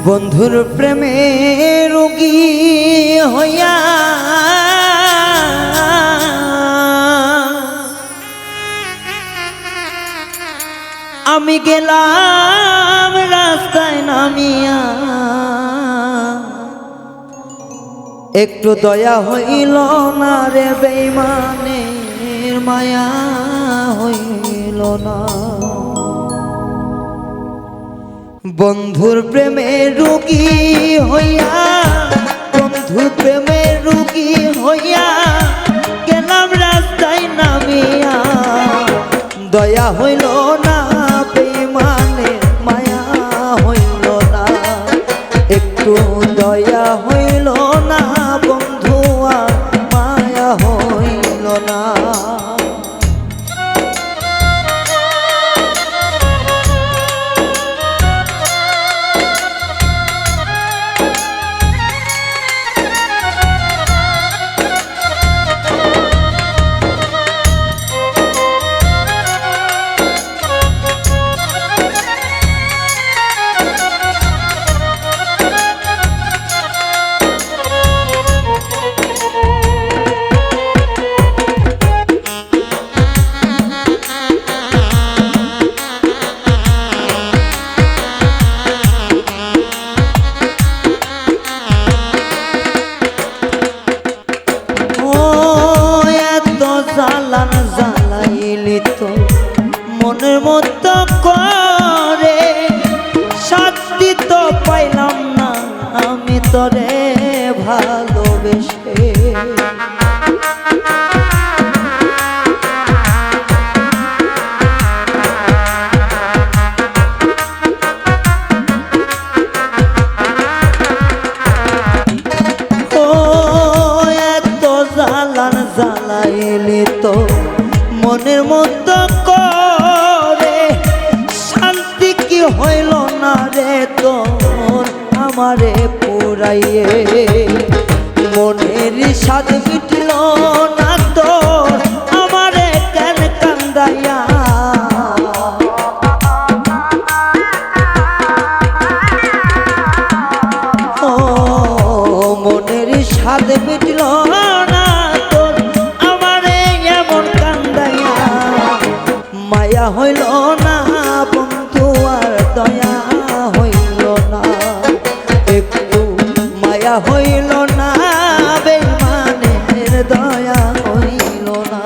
বন্ধুর প্রেমে রোগী হইয়া আমি গেলাম রাস্তায় নামিয়া, একটু দয়া হইল না রে বেঈমানের মায়া হইল না। বন্ধুর প্রেমে রোগী হইয়া, বন্ধুর প্রেমে রোগী হইয়া গেলাম রাস্তায় নামিয়া, দয়া হইল না বেঈমানের মায়া হইল না, একটু দয়া হইল না বন্ধু আর মায়া হইল না। জ্বালাইলি তো মনের মতো করে, শান্তি তো পাইলাম না আমি তোরে ভালোবেসে। জ্বালাইলি তো মনের মতো করে, শান্তি কি হইল না রে তোর আমারে পুরাইয়ে, মনের স্বাদ মিটল না তোর আমারে কেন কান্দাইয়া। ও মনের স্বাদ মিটল না তোর আমারে এমন কান্দাইয়া, মায়া হইল না বন্ধু আর দয়া হইল না, একটু মায়া হইল না বেঈমানের দয়া হইল না।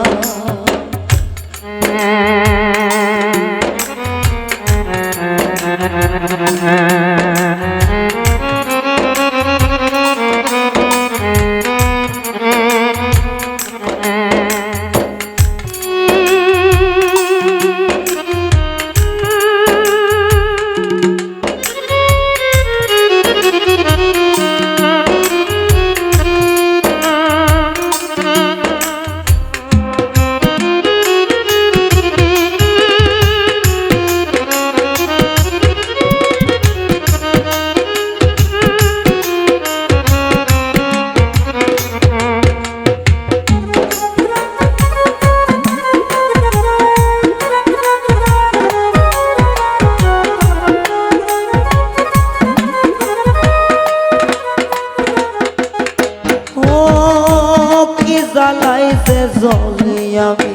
জ্বালাইছে জ্বলি আমি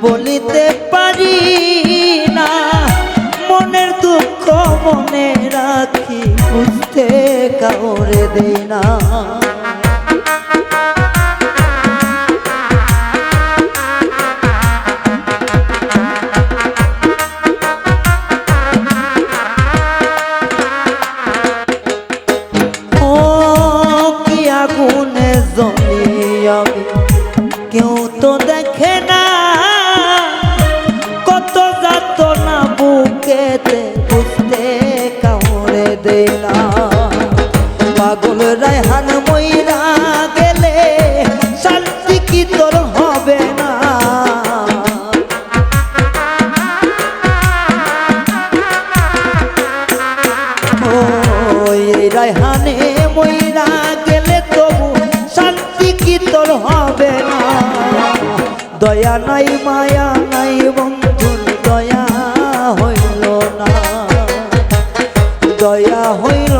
বলিতে পারি না, মনের দুঃখ মনে রাখি বুঝতে কাউরে দেই না। ও কি আগুনে জ্বলি আমি কেউ তো দেখে না, কত যাতনা বুকেতে বুঝতে কাউরে দেই না। পাগল রায়হান মইরা গেলে শান্তি কি তোর হবে না। ও এই রায়হানে মইরা গেলে তবু শান্তি কি তোর হবে না। দয়া নাই মায়া নাই বন্ধুর দয়া হইল না, দয়া হইল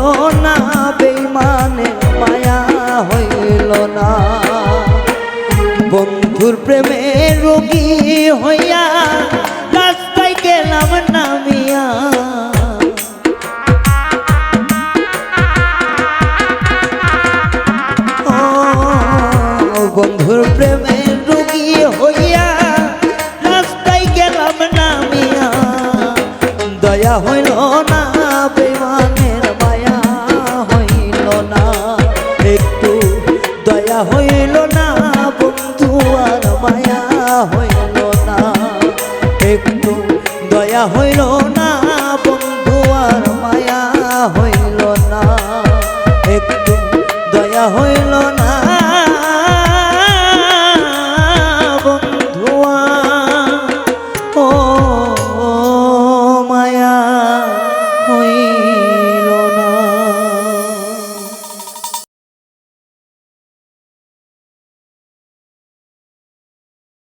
দয়া হইল না বেমানের মায়া হইল না একটু দয়া হইল না বন্ধু আর মায়া হইল না একটু দয়া হইল না বন্ধু আর মায়া হইল না একটু দয়া হইল না